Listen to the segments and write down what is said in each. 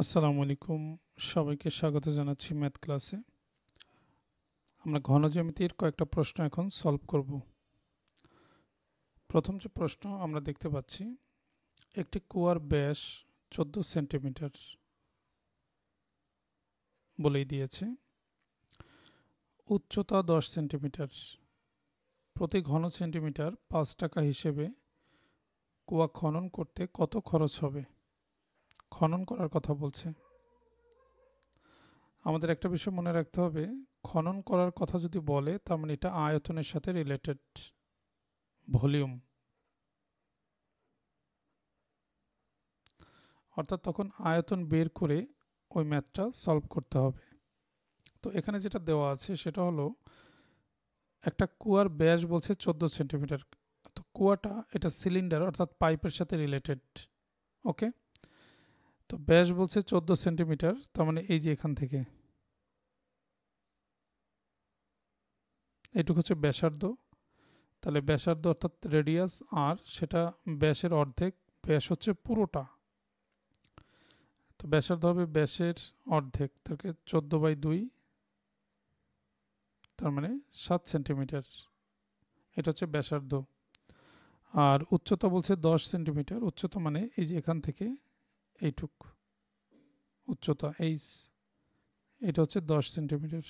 আসসালামু আলাইকুম, সবাইকে স্বাগত জানাচ্ছি ম্যাথ ক্লাসে। আমরা ঘন জ্যামিতির কয়েকটা প্রশ্ন এখন সলভ করব। প্রথম যে প্রশ্ন আমরা দেখতে পাচ্ছি, একটি কুয়ার ব্যাস 14 সেন্টিমিটার বলেই দিয়েছে, উচ্চতা 10 সেন্টিমিটার, প্রতি ঘন সেন্টিমিটার 5 টাকা হিসেবে কুয়া খনন করতে কত খরচ হবে? খনন করার কথা বলছে। আমাদের একটা বিষয় মনে রাখতে হবে, খনন করার কথা যদি বলে তার মানে এটা আয়তনের সাথে রিলেটেড, ভলিউম, অর্থাৎ তখন আয়তন বের করে ওই ম্যাথটা সলভ করতে হবে। তো এখানে যেটা দেওয়া আছে সেটা হলো একটা কুয়ার ব্যাস বলছে 14 সেন্টিমিটার। তো কুয়াটা এটা সিলিন্ডার অর্থাৎ পাইপের সাথে রিলেটেড। ওকে, তো ব্যাস বলছে 14 সেন্টিমিটার, তার মানে এই যে এখান থেকে এইটুকু হচ্ছে ব্যাসার্ধ। তাহলে ব্যাসার্ধ অর্থাৎ রেডিয়াস আর সেটা ব্যাসের অর্ধেক, ব্যাস হচ্ছে পুরোটা। তো ব্যাসার্ধ হবে ব্যাসের অর্ধেক, তাকে 14/2, তার মানে 7 সেন্টিমিটার। এটা হচ্ছে ব্যাসার্ধ। আর উচ্চতা বলছে 10 সেন্টিমিটার। উচ্চতা মানে এই যে এখান থেকে এইটুক উচ্চতা, এইচ, এটা হচ্ছে 10 সেন্টিমিটার।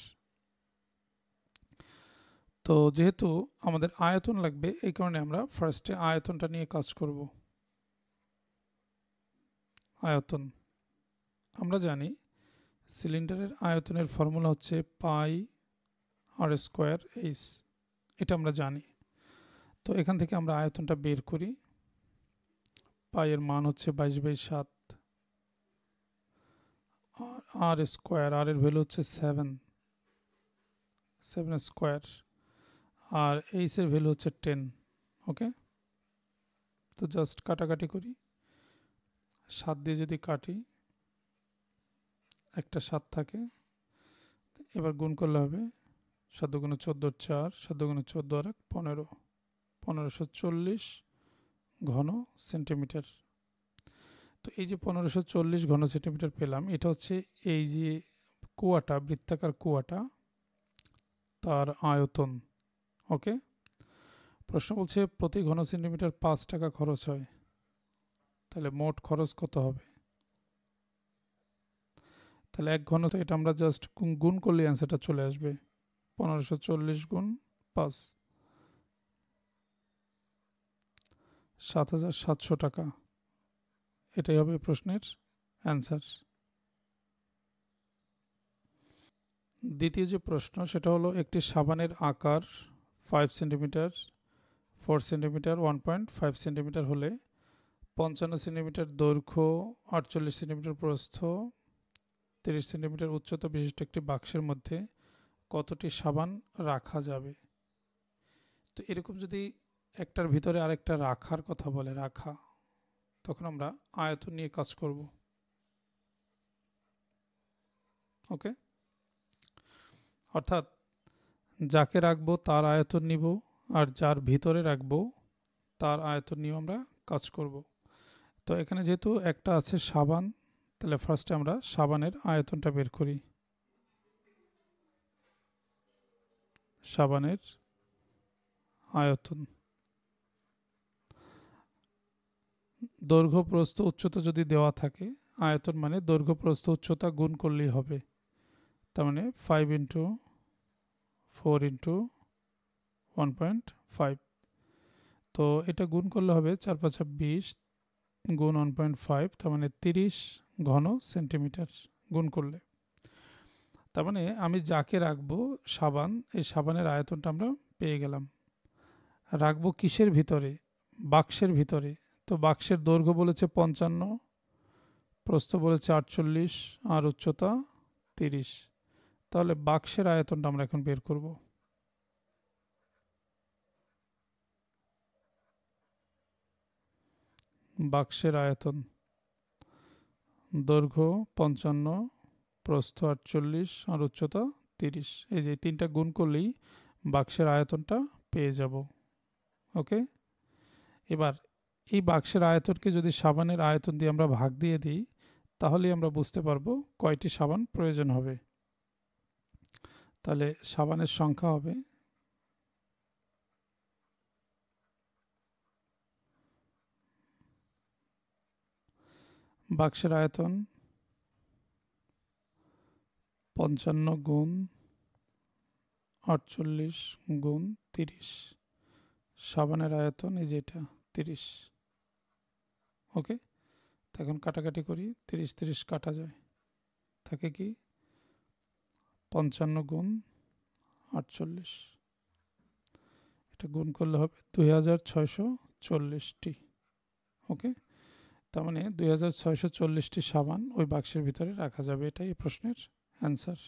তো যেহেতু আমাদের আয়তন লাগবে, এই কারণে আমরা ফার্স্টে আয়তনটা নিয়ে কাজ করব। আয়তন আমরা জানি, সিলিন্ডারের আয়তনের ফর্মুলা হচ্ছে পাই আর স্কোয়ার এইচ, এটা আমরা জানি। তো এখান থেকে আমরা আয়তনটা বের করি। পাই এর মান হচ্ছে 22/7, আর আর স্কোয়ার, আর এর ভ্যালু হচ্ছে 7 স্কোয়ার, আর এইচ এর ভ্যালু হচ্ছে 10। ওকে, তো জাস্ট কাটাকাটি করি, 7 দিয়ে যদি কাটি একটা 7 থাকে, এবার গুণ করলে হবে 7 দুগুণে 14, 4, 7 দুগুণে 14 আর 15, 1540 ঘন সেন্টিমিটার। তো এই যে 1540 ঘন সেন্টিমিটার পেলাম, এটা হচ্ছে এই যে কুয়াটা, বৃত্তাকার কুয়াটা, তার আয়তন। ওকে, প্রশ্ন বলছে প্রতি ঘন সেন্টিমিটার 5 টাকা খরচ হয়, তাহলে মোট খরচ কত হবে? তাহলে 1 ঘন, তো এটা আমরা জাস্ট গুণ করলে অ্যান্সারটা চলে আসবে। 1540 গুণ 5, 7,700 টাকা। এটাই হবে প্রশ্নের অ্যান্সার। দ্বিতীয় যে প্রশ্ন সেটা হলো, একটি সাবানের আকার 5 সেন্টিমিটার, 4 সেন্টিমিটার, 1.5 সেন্টিমিটার হলে 55 সেন্টিমিটার দৈর্ঘ্য, 48 সেন্টিমিটার প্রস্থ, 30 সেন্টিমিটার উচ্চতা বিশিষ্ট একটি বাক্সের মধ্যে কতটি সাবান রাখা যাবে? তো এরকম যদি একটার ভিতরে আরেকটা রাখার কথা বলে, রাখা, তখন আমরা আয়তন নিয়ে কাজ করব। ওকে, অর্থাৎ যাকে রাখবো তার আয়তন নিব, আর যার ভিতরে রাখবো তার আয়তন নিয়ে আমরা কাজ করব। তো এখানে যেহেতু একটা আছে সাবান, তাহলে ফার্স্টে আমরা সাবানের আয়তনটা বের করি। সাবানের আয়তন, দৈর্ঘ্য প্রস্থ উচ্চতা যদি দেওয়া থাকে, আয়তন মানে দৈর্ঘ্য প্রস্থ উচ্চতা গুণ করলেই হবে। তার মানে 5 ইন্টু 4 ইন্টু 1.5। তো এটা গুণ করলে হবে 4×5 = 20 গুণ 1.5, তার মানে 30 ঘন সেন্টিমিটার গুণ করলে। তার মানে আমি যাকে রাখবো সাবান, এই সাবানের আয়তনটা আমরা পেয়ে গেলাম। রাখবো কিসের ভিতরে? বাক্সের ভিতরে। তো বাক্সের দৈর্ঘ্য বলেছে 55, প্রস্থ বলেছে 48, আর উচ্চতা 30। তাহলে বাক্সের আয়তনটা আমরা এখন বের করব। বাক্সের আয়তন, দৈর্ঘ্য 55, প্রস্থ 48, আর উচ্চতা 30, এই যে তিনটা গুণ করলেই বাক্সের আয়তনটা পেয়ে যাব। ওকে, এবার এই বাক্সের আয়তনকে যদি সাবানের আয়তন দিয়ে আমরা ভাগ দিয়ে দিই, তাহলেই আমরা বুঝতে পারবো কয়টি সাবান প্রয়োজন হবে। তাহলে সাবানের সংখ্যা হবে বাক্সের আয়তন 55 গুণ 48 গুণ 30, সাবানের আয়তন এই যেটা 30। ওকে, এখন কাটাকাটি করি, 30 30 কাটা যায়, থাকে কি 55 গুণ 48, এটা গুণ করলে হবে 2640টি। ওকে, তার মানে 2640টি সাবান ওই বাক্সের ভিতরে রাখা যাবে, এটাই এই প্রশ্নের অ্যান্সার।